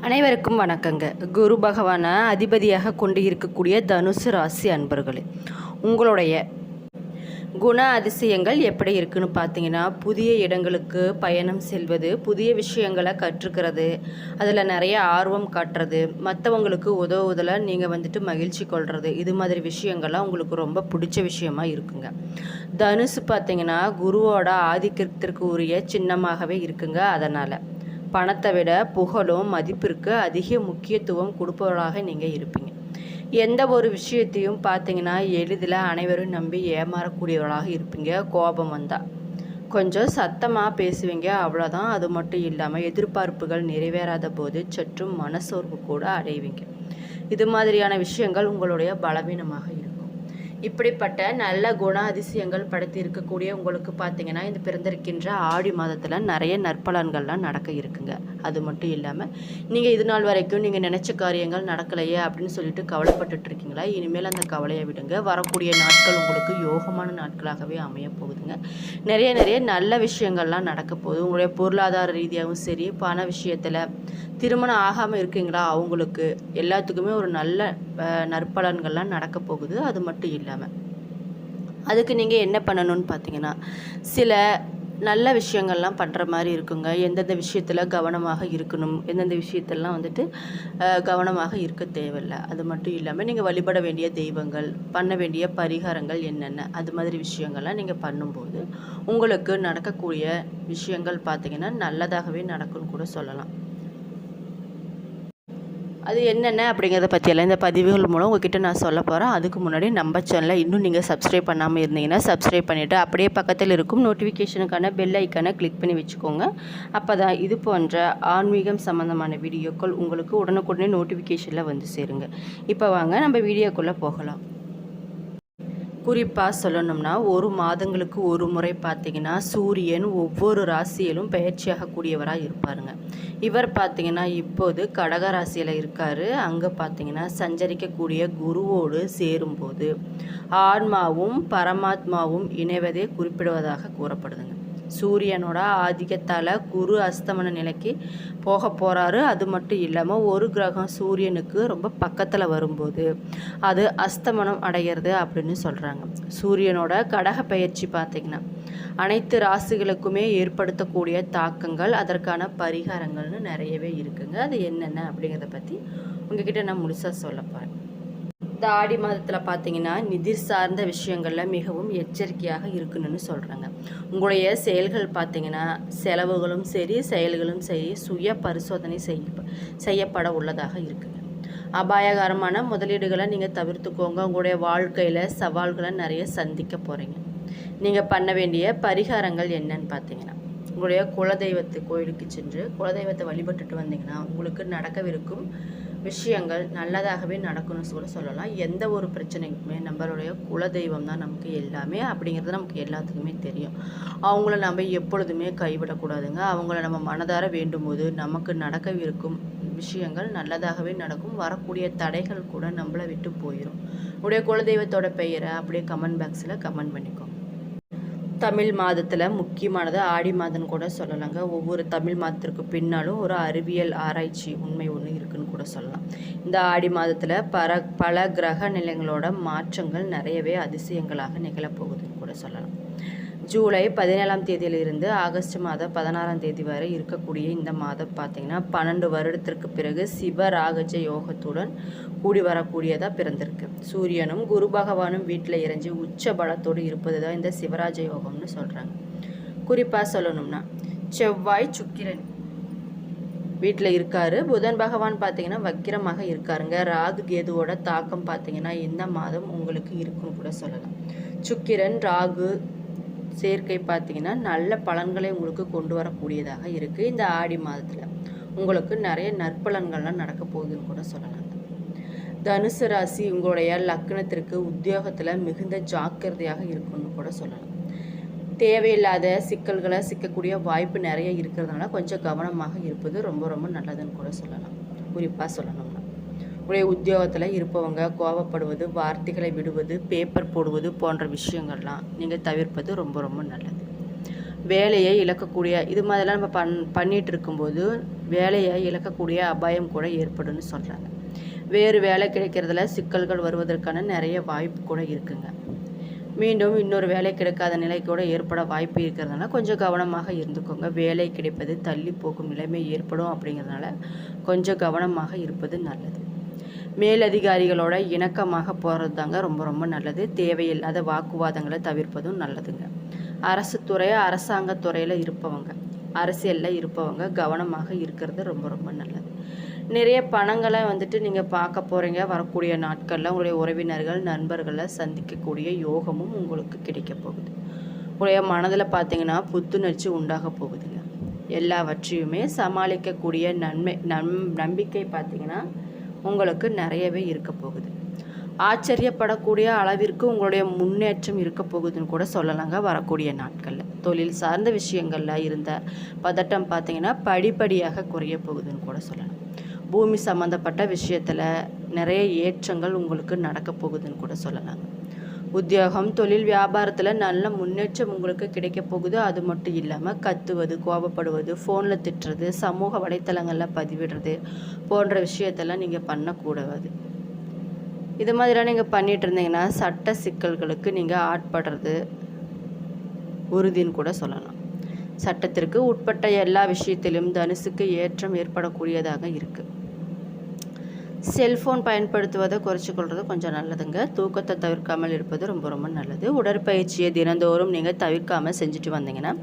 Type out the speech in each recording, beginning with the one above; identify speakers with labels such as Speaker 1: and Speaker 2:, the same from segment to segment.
Speaker 1: அனைவருக்கும் வணக்கங்க. குரு பகவானை அதிபதியாக கொண்டு இருக்கக்கூடிய தனுசு ராசி அன்பர்களே, உங்களுடைய குண அதிசயங்கள் எப்படி இருக்குன்னு பார்த்தீங்கன்னா, புதிய இடங்களுக்கு பயணம் செல்வது, புதிய விஷயங்களை கற்றுக்கிறது, அதில் நிறைய ஆர்வம் காட்டுறது, மற்றவங்களுக்கு உதவுவதில் நீங்கள் மகிழ்ச்சி கொள்வது, இது மாதிரி விஷயங்கள்லாம் உங்களுக்கு ரொம்ப பிடிச்ச விஷயமா இருக்குங்க. தனுசு பார்த்தீங்கன்னா குருவோட ஆதிக்கத்திற்கு உரிய சின்னமாகவே இருக்குங்க. அதனால் பணத்தை விட புகழும் மதிப்பிற்கு அதிக முக்கியத்துவம் கொடுப்பவர்களாக நீங்கள் இருப்பீங்க. எந்த ஒரு விஷயத்தையும் பார்த்தீங்கன்னா எளிதில் அனைவரும் நம்பி ஏமாறக்கூடியவர்களாக இருப்பீங்க. கோபம் வந்தால் கொஞ்சம் சத்தமாக பேசுவீங்க, அவ்வளோதான். அது மட்டும் இல்லாமல் எதிர்பார்ப்புகள் நிறைவேறாத போது சற்றும் மனசோர்வு கூட அடைவீங்க. இது மாதிரியான விஷயங்கள் உங்களுடைய பலவீனமாக இருக்கும். இப்படிப்பட்ட நல்ல குண அதிசயங்கள் படைத்து இருக்கக்கூடிய உங்களுக்கு பார்த்தீங்கன்னா இந்த பிறந்திருக்கின்ற ஆடி மாதத்தில் நிறைய நற்பலன்கள்லாம் நடக்க இருக்குங்க. அது மட்டும் இல்லாமல் நீங்கள் இது நாள் வரைக்கும் நீங்கள் நினச்ச காரியங்கள் நடக்கலையே அப்படின்னு சொல்லிட்டு கவலைப்பட்டுட்டு இருக்கீங்களா? இனிமேல் அந்த கவலையை விடுங்க. வரக்கூடிய நாட்கள் உங்களுக்கு யோகமான நாட்களாகவே அமைய போகுதுங்க. நிறைய நல்ல விஷயங்கள்லாம் நடக்க போகுது. உங்களுடைய பொருளாதார ரீதியாகவும் சரி, பண விஷயத்தில், திருமணம் ஆகாமல் இருக்கீங்களா அவங்களுக்கு எல்லாத்துக்குமே ஒரு நல்ல நற்பலன்கள்லாம் நடக்க போகுது. அது மட்டும் இல்லாமல் அதுக்கு நீங்கள் என்ன பண்ணணும்னு பார்த்தீங்கன்னா, சில நல்ல விஷயங்கள்லாம் பண்ணுற மாதிரி இருக்குங்க. எந்தெந்த விஷயத்தில் கவனமாக இருக்கணும், எந்தெந்த விஷயத்தெல்லாம் கவனமாக இருக்க தேவையில்லை. அது மட்டும் இல்லாமல் நீங்கள் வழிபட வேண்டிய தெய்வங்கள், பண்ண வேண்டிய பரிகாரங்கள் என்னென்ன, அது மாதிரி விஷயங்கள்லாம் நீங்கள் பண்ணும்போது உங்களுக்கு நடக்கக்கூடிய விஷயங்கள் பார்த்திங்கன்னா நல்லதாகவே நடக்கும்னு கூட சொல்லலாம். அது என்னென்ன அப்படிங்கிறத பற்றியெல்லாம் இந்த பதிவுகள் மூலம் உங்கள்கிட்ட நான் சொல்ல போகிறேன். அதுக்கு முன்னாடி நம்ம சேனலை இன்னும் நீங்கள் சப்ஸ்கிரைப் பண்ணாமல் இருந்தீங்கன்னா சப்ஸ்கிரைப் பண்ணிவிட்டு அப்படியே பக்கத்தில் இருக்கும் நோட்டிஃபிகேஷனுக்கான பெல் ஐக்கானை கிளிக் பண்ணி வச்சுக்கோங்க. அப்போ தான் இது போன்ற ஆன்மீகம் சம்மந்தமான வீடியோக்கள் உங்களுக்கு உடனுக்குடனே நோட்டிஃபிகேஷனில் வந்து சேருங்க. இப்போ வாங்க நம்ம வீடியோக்குள்ளே போகலாம். குறிப்பாக சொல்லணும்னா ஒரு மாதங்களுக்கு ஒரு முறை பார்த்திங்கன்னா சூரியன் ஒவ்வொரு ராசியிலும் பயிற்சியாகக்கூடியவராக இருப்பாருங்க. இவர் பார்த்திங்கன்னா இப்போது கடக ராசியில் இருக்கார். அங்கே பார்த்திங்கன்னா சஞ்சரிக்கக்கூடிய குருவோடு சேரும்போது ஆன்மாவும் பரமாத்மாவும் இணைவதே குறிப்பிடுவதாக கூறப்படுதுங்க. சூரியனோட ஆதிக்கத்தால் குரு அஸ்தமன நிலைக்கு போக போகிறாரு. அது மட்டும் இல்லாமல் ஒரு கிரகம் சூரியனுக்கு ரொம்ப பக்கத்தில் வரும்போது அது அஸ்தமனம் அடைகிறது அப்படின்னு சொல்கிறாங்க. சூரியனோட கடக பயிற்சி பார்த்திங்கன்னா அனைத்து ராசிகளுக்குமே ஏற்படுத்தக்கூடிய தாக்கங்கள், அதற்கான பரிகாரங்கள்னு நிறையவே இருக்குங்க. அது என்னென்ன அப்படிங்கிறத பற்றி உங்ககிட்ட நான் முழுசாக சொல்ல போகிறேன். இந்த ஆடி மாதத்தில் பார்த்தீங்கன்னா நிதி சார்ந்த விஷயங்களில் மிகவும் எச்சரிக்கையாக இருக்கணும்னு சொல்கிறாங்க. உங்களுடைய செயல்கள் பார்த்தீங்கன்னா செலவுகளும் சரி செயல்களும் சரி சுய பரிசோதனை செய்யப்பட உள்ளதாக இருக்குங்க. அபாயகரமான முதலீடுகளை நீங்கள் தவிர்த்துக்கோங்க. உங்களுடைய வாழ்க்கையில் சவால்களை நிறைய சந்திக்க போகிறீங்க. நீங்கள் பண்ண வேண்டிய பரிகாரங்கள் என்னன்னு பார்த்தீங்கன்னா, உங்களுடைய குலதெய்வத்து கோயிலுக்கு சென்று குலதெய்வத்தை வழிபட்டுட்டு வந்தீங்கன்னா உங்களுக்கு நடக்கவிருக்கும் விஷயங்கள் நல்லதாகவே நடக்கணும்னு கூட சொல்லலாம். எந்த ஒரு பிரச்சனைக்குமே நம்மளுடைய குலதெய்வம் தான் நமக்கு எல்லாமே அப்படிங்கிறது நமக்கு எல்லாத்துக்குமே தெரியும். அவங்கள நம்ம எப்பொழுதுமே கைவிடக்கூடாதுங்க. அவங்கள நம்ம மனதார வேண்டும் போது நமக்கு நடக்கவிருக்கும் விஷயங்கள் நல்லதாகவே நடக்கும். வரக்கூடிய தடைகள் கூட நம்மளை விட்டு போயிடும். உடைய குலதெய்வத்தோட பெயரை அப்படியே கமெண்ட் பாக்ஸில் கமெண்ட் பண்ணிக்கோங்க. தமிழ் மாதத்தில் முக்கியமானது ஆடி மாதம்னு கூட சொல்லலாங்க. ஒவ்வொரு தமிழ் மாதத்திற்கு பின்னாலும் ஒரு அறிவியல் ஆராய்ச்சி உண்மை ஒன்று இருக்குன்னு கூட சொல்லலாம். இந்த ஆடி மாதத்தில் பல கிரக நிலைகளோட மாற்றங்கள் நிறையவே அதிசயங்களாக நிகழப்போகுதுன்னு கூட சொல்லலாம். ஜூலை 17ஆம் தேதியிலிருந்து ஆகஸ்ட் மாதம் 16ஆம் தேதி வரை இருக்கக்கூடிய இந்த மாதம் பார்த்திங்கன்னா 12 வருடத்திற்கு பிறகு சிவராகஜ யோகத்துடன் கூடி வரக்கூடியதாக பிறந்திருக்கு. சூரியனும் குரு பகவானும் வீட்டில் இறைஞ்சி உச்ச பலத்தோடு இருப்பது தான் இந்த சிவராஜ யோகம்னு சொல்கிறாங்க. குறிப்பாக சொல்லணும்னா செவ்வாய் சுக்கிரன் வீட்டில் இருக்காரு. புதன் பகவான் பார்த்திங்கன்னா வக்கிரமாக இருக்காருங்க. ராகு கேதுவோட தாக்கம் பார்த்திங்கன்னா இந்த மாதம் உங்களுக்கு இருக்குன்னு கூட சொல்லலாம். சுக்கிரன் ராகு சேர்க்கை பார்த்திங்கன்னா நல்ல பலன்களை உங்களுக்கு கொண்டு வரக்கூடியதாக இருக்குது. இந்த ஆடி மாதத்தில் உங்களுக்கு நிறைய நற்பலன்கள்லாம் நடக்க போகுதுன்னு கூட சொல்லலாம். தனுசு ராசி உங்களுடைய லக்னத்திற்கு உத்தியோகத்தில் மிகுந்த ஜாக்கிரதையாக இருக்குன்னு கூட சொல்லலாம். தேவையில்லாத சிக்கல்களை சிக்கக்கூடிய வாய்ப்பு நிறைய இருக்கிறதுனால கொஞ்சம் கவனமாக இருப்பது ரொம்ப ரொம்ப நல்லதுன்னு கூட சொல்லலாம். குறிப்பாக சொல்லணும்னா உடைய உத்தியோகத்தில் இருப்பவங்க கோபப்படுவது, வார்த்தைகளை விடுவது, பேப்பர் போடுவது போன்ற விஷயங்கள்லாம் நீங்கள் தவிர்ப்பது ரொம்ப ரொம்ப நல்லது. வேலையை இழக்கக்கூடிய இது மாதிரிலாம் நம்ம பண்ணிகிட்டு இருக்கும்போது வேலையை இழக்கக்கூடிய அபாயம் கூட ஏற்படும்னு சொல்கிறாங்க. வேறு வேலை கிடைக்கிறதுல சிக்கல்கள் வருவதற்கான நிறைய வாய்ப்பு கூட இருக்குங்க. மீண்டும் இன்னொரு வேலை கிடைக்காத நிலை கூட ஏற்பட வாய்ப்பு இருக்கிறதுனால கொஞ்சம் கவனமாக இருந்துக்கோங்க. வேலை கிடைப்பது தள்ளி போகும் நிலைமை ஏற்படும் அப்படிங்கிறதுனால கொஞ்சம் கவனமாக இருப்பது நல்லது. மேலதிகாரிகளோட இணக்கமாக போகிறது தாங்க ரொம்ப ரொம்ப நல்லது. தேவையில்லாத வாக்குவாதங்களை தவிர்ப்பதும் நல்லதுங்க. அரசு துறை, அரசாங்கத்துறையில் இருப்பவங்க, அரசியலில் இருப்பவங்க கவனமாக இருக்கிறது ரொம்ப ரொம்ப நல்லது. நிறைய பணங்களை நீங்கள் பார்க்க போகிறீங்க. வரக்கூடிய நாட்களில் உங்களுடைய உறவினர்கள், நண்பர்களை சந்திக்கக்கூடிய யோகமும் உங்களுக்கு கிடைக்க போகுது. உங்களுடைய மனதில் பார்த்தீங்கன்னா புத்துணர்ச்சி உண்டாக போகுதுங்க. எல்லாவற்றையுமே சமாளிக்கக்கூடிய நம்பிக்கை பார்த்தீங்கன்னா உங்களுக்கு நிறையவே இருக்க போகுது. ஆச்சரியப்படக்கூடிய அளவிற்கு உங்களுடைய முன்னேற்றம் இருக்க போகுதுன்னு கூட சொல்லலாங்க. வரக்கூடிய நாட்களில் தொழில் சார்ந்த விஷயங்களில் இருந்த பதட்டம் பார்த்தீங்கன்னா படிப்படியாக குறைய போகுதுன்னு கூட சொல்லலாம். பூமி சம்மந்தப்பட்ட விஷயத்தில் நிறைய ஏற்றங்கள் உங்களுக்கு நடக்க போகுதுன்னு கூட சொல்லலாங்க. உத்தியோகம், தொழில், வியாபாரத்தில் நல்ல முன்னேற்றம் உங்களுக்கு கிடைக்க போகுது. அது மட்டும் இல்லாமல் கத்துவது, கோபப்படுவது, ஃபோனில் திட்டுறது, சமூக வலைத்தளங்களில் பதிவிடுறது போன்ற விஷயத்தெல்லாம் நீங்கள் பண்ணக்கூடாது. இது மாதிரிலாம் நீங்கள் பண்ணிகிட்டு இருந்தீங்கன்னா சட்ட சிக்கல்களுக்கு நீங்கள் ஆட்படுறது உறுதின்னு கூட சொல்லலாம். சட்டத்திற்கு உட்பட்ட எல்லா விஷயத்திலும் தனுசுக்கு ஏற்றம் ஏற்படக்கூடியதாக இருக்குது. செல்ஃபோன் பயன்படுத்துவதை குறைச்சிக்கொள்வது கொஞ்சம் நல்லதுங்க. தூக்கத்தை தவிர்க்காமல் இருப்பது ரொம்ப ரொம்ப நல்லது. உடற்பயிற்சியை தினந்தோறும் நீங்கள் தவிர்க்காமல் செஞ்சுட்டு வந்தீங்கன்னா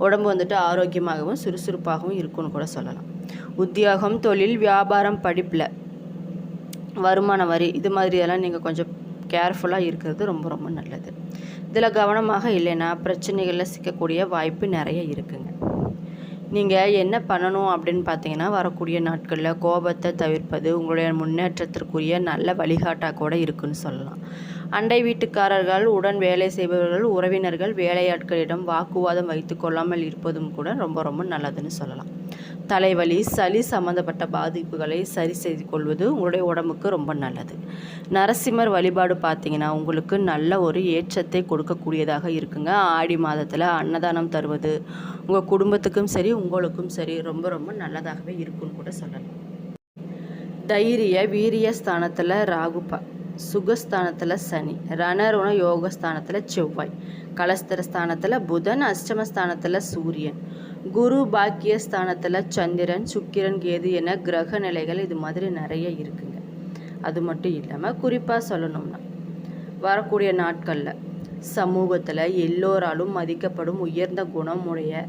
Speaker 1: உடம்பு ஆரோக்கியமாகவும் சுறுசுறுப்பாகவும் இருக்குன்னு கூட சொல்லலாம். உத்தியோகம், தொழில், வியாபாரம், படிப்பில், வருமான வரி இது மாதிரியெல்லாம் நீங்கள் கொஞ்சம் கேர்ஃபுல்லாக இருக்கிறது ரொம்ப ரொம்ப நல்லது. இதில் கவனமாக இல்லைன்னா பிரச்சனைகளில் சிக்கக்கூடிய வாய்ப்பு நிறைய இருக்குங்க. நீங்கள் என்ன பண்ணணும் அப்படின்னு பார்த்தீங்கன்னா வரக்கூடிய நாட்களில் கோபத்தை தவிர்ப்பது உங்களுடைய முன்னேற்றத்திற்குரிய நல்ல வழிகாட்டாக கூட இருக்குன்னு சொல்லலாம். அண்டை வீட்டுக்காரர்கள், உடன் வேலை செய்பவர்கள், உறவினர்கள், வேலையாட்களிடம் வாக்குவாதம் வைத்து கொள்ளாமல் இருப்பதும் கூட ரொம்ப ரொம்ப நல்லதுன்னு சொல்லலாம். தலைவலி, சளி சம்மந்தப்பட்ட பாதிப்புகளை சரி செய்து கொள்வது உங்களுடைய உடம்புக்கு ரொம்ப நல்லது. நரசிம்மர் வழிபாடு பார்த்தீங்கன்னா உங்களுக்கு நல்ல ஒரு ஏற்றத்தை கொடுக்கக்கூடியதாக இருக்குங்க. ஆடி மாதத்தில் அன்னதானம் தருவது உங்கள் குடும்பத்துக்கும் சரி உங்களுக்கும் சரி ரொம்ப ரொம்ப நல்லதாகவே இருக்குன்னு கூட சொல்லலாம். தைரிய, வீரிய ஸ்தானத்தில் ராகுபா, சுகஸ்தானத்தில் சனி, ரணருண யோகஸ்தானத்தில் செவ்வாய், கலஸ்தர ஸ்தானத்தில் புதன், அஷ்டமஸ்தானத்தில் சூரியன், குரு பாக்கியஸ்தானத்தில் சந்திரன், சுக்கிரன், கேது என கிரக நிலைகள் இது மாதிரி நிறைய இருக்குங்க. அது மட்டும் இல்லாமல் குறிப்பாக சொல்லணும்னா வரக்கூடிய நாட்களில் சமூகத்தில் எல்லோராலும் மதிக்கப்படும் உயர்ந்த குணமுடைய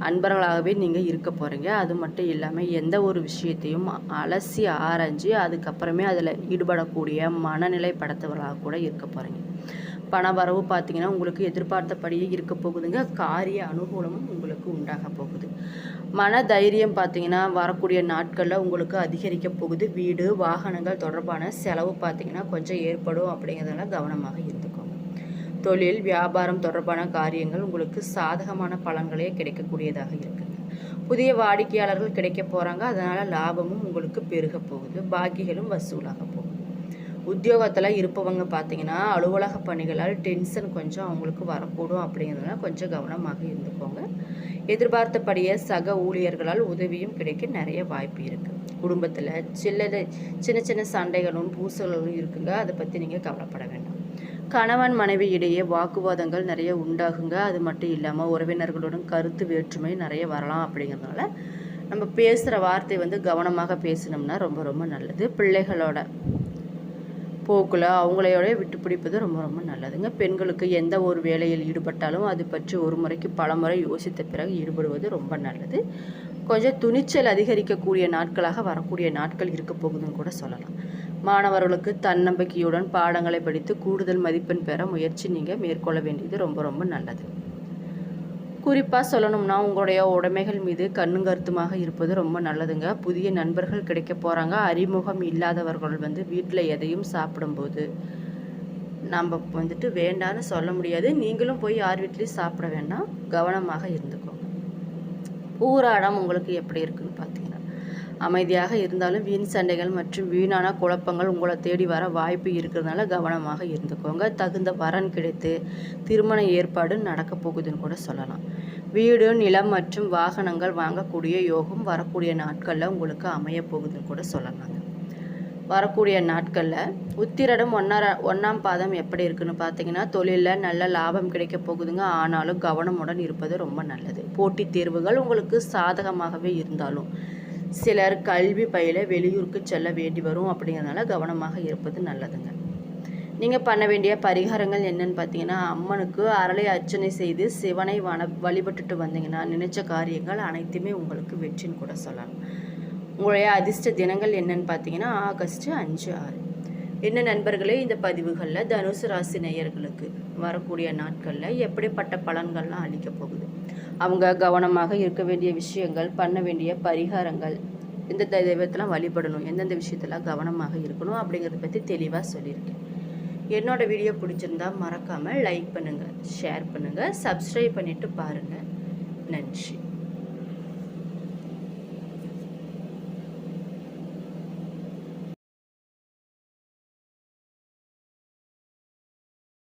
Speaker 1: அன்பர்களாகவே நீங்கள் இருக்க போகிறீங்க. அது மட்டும் இல்லாமல் எந்த ஒரு விஷயத்தையும் அலசி ஆராய்ஞ்சு அதுக்கப்புறமே அதில் ஈடுபடக்கூடிய மனநிலை படைத்தவர்களாக கூட இருக்க போகிறீங்க. பண வரவு பார்த்தீங்கன்னா உங்களுக்கு எதிர்பார்த்தபடியே இருக்க போகுதுங்க. காரிய அனுகூலமும் உங்களுக்கு உண்டாக போகுது. மன தைரியம் பார்த்தீங்கன்னா வரக்கூடிய நாட்களில் உங்களுக்கு அதிகரிக்க போகுது. வீடு, வாகனங்கள் தொடர்பான செலவு பார்த்தீங்கன்னா கொஞ்சம் ஏற்படும் அப்படிங்கிறதெல்லாம் கவனமாக இருந்துக்கோங்க. தொழில், வியாபாரம் தொடர்பான காரியங்கள் உங்களுக்கு சாதகமான பலன்களே கிடைக்கக்கூடியதாக இருக்குங்க. புதிய வாடிக்கையாளர்கள் கிடைக்க போகிறாங்க. அதனால் லாபமும் உங்களுக்கு பெருக போகுது. பாக்கிகளும் வசூலாக போகுது. உத்தியோகத்தில் இருப்பவங்க பார்த்தீங்கன்னா அலுவலக பணிகளால் டென்ஷன் கொஞ்சம் அவங்களுக்கு வரக்கூடும் அப்படிங்கிறதுனால கொஞ்சம் கவனமாக இருந்துக்கோங்க. எதிர்பார்த்தபடியே சக ஊழியர்களால் உதவியும் கிடைக்க நிறைய வாய்ப்பு இருக்குது. குடும்பத்தில் சின்ன சின்ன சண்டைகளும் பூசல்களும் இருக்குங்க. அதை பற்றி நீங்கள் கவலைப்பட வேண்டாம். கணவன் மனைவி இடையே வாக்குவாதங்கள் நிறைய உண்டாகுங்க. அது மட்டும் இல்லாமல் உறவினர்களுடன் கருத்து வேற்றுமை நிறைய வரலாம். அப்படிங்கிறதுனால நம்ம பேசுகிற வார்த்தை கவனமாக பேசினோம்னா ரொம்ப ரொம்ப நல்லது. பிள்ளைகளோட போக்கில் அவங்களையோட விட்டு பிடிப்பது ரொம்ப ரொம்ப நல்லதுங்க. பெண்களுக்கு எந்த ஒரு வேலையில் ஈடுபட்டாலும் அது பற்றி ஒரு முறைக்கு பல முறை யோசித்த பிறகு ஈடுபடுவது ரொம்ப நல்லது. கொஞ்சம் துணிச்சல் அதிகரிக்கக்கூடிய நாட்களாக வரக்கூடிய நாட்கள் இருக்க போகுதுன்னு கூட சொல்லலாம். மாணவர்களுக்கு தன்னம்பிக்கையுடன் பாடங்களை படித்து கூடுதல் மதிப்பெண் பெற முயற்சி நீங்கள் மேற்கொள்ள வேண்டியது ரொம்ப ரொம்ப நல்லது. குறிப்பாக சொல்லணும்னா உங்களுடைய உடைமைகள் மீது கண்ணும் கருத்துமாக இருப்பது ரொம்ப நல்லதுங்க. புதிய நண்பர்கள் கிடைக்க போகிறாங்க. அறிமுகம் இல்லாதவர்கள் வீட்டில் எதையும் சாப்பிடும்போது நம்ம வேண்டான்னு சொல்ல முடியாது. நீங்களும் போய் யார் வீட்லேயும் சாப்பிட வேண்டாம். கவனமாக இருந்துக்கோங்க. பூராடம் உங்களுக்கு எப்படி இருக்குன்னு பார்த்தீங்கன்னா அமைதியாக இருந்தாலும் வீண் சண்டைகள் மற்றும் வீணான குழப்பங்கள் உங்களை தேடி வர வாய்ப்பு இருக்கிறதுனால கவனமாக இருந்துக்கோங்க. தகுந்த வரன் கிடைத்து திருமண ஏற்பாடு நடக்க போகுதுன்னு கூட சொல்லலாம். வீடு, நிலம் மற்றும் வாகனங்கள் வாங்கக்கூடிய யோகம் வரக்கூடிய நாட்களில் உங்களுக்கு அமைய போகுதுன்னு கூட சொல்லலாங்க. வரக்கூடிய நாட்களில் உத்திரடம் 1ஆம் பாதம் எப்படி இருக்குன்னு பார்த்தீங்கன்னா, தொழிலில் நல்ல லாபம் கிடைக்க போகுதுங்க. ஆனாலும் கவனமுடன் இருப்பது ரொம்ப நல்லது. போட்டித் தேர்வுகள் உங்களுக்கு சாதகமாகவே இருந்தாலும் சிலர் கல்வி பயில வெளியூருக்கு செல்ல வேண்டி வரும். அப்படிங்கிறதுனால கவனமாக இருப்பது நல்லதுங்க. நீங்கள் பண்ண வேண்டிய பரிகாரங்கள் என்னன்னு பார்த்தீங்கன்னா, அம்மனுக்கு அரளை அர்ச்சனை செய்து சிவனை வழிபட்டுட்டு வந்தீங்கன்னா நினைச்ச காரியங்கள் அனைத்துமே உங்களுக்கு வெற்றின்னு கூட சொல்லலாம். உங்களுடைய அதிர்ஷ்ட தினங்கள் என்னன்னு பார்த்தீங்கன்னா, ஆகஸ்ட் 5, 6. என்ன நண்பர்களே, இந்த பதிவுகளில் தனுசு ராசி நேயர்களுக்கு வரக்கூடிய நாட்களில் எப்படிப்பட்ட பலன்கள்லாம் அளிக்க போகுது, அவங்க கவனமாக இருக்க வேண்டிய விஷயங்கள், பண்ண வேண்டிய பரிகாரங்கள், எந்தெந்த தெய்வத்தெல்லாம் வழிபடணும், எந்தெந்த விஷயத்தெல்லாம் கவனமாக இருக்கணும் அப்படிங்கிறத பற்றி தெளிவாக சொல்லியிருக்கேன். என்னோடய வீடியோ பிடிச்சிருந்தா மறக்காமல் லைக் பண்ணுங்கள், ஷேர் பண்ணுங்கள், சப்ஸ்கிரைப் பண்ணிவிட்டு பாருங்கள். நன்றி.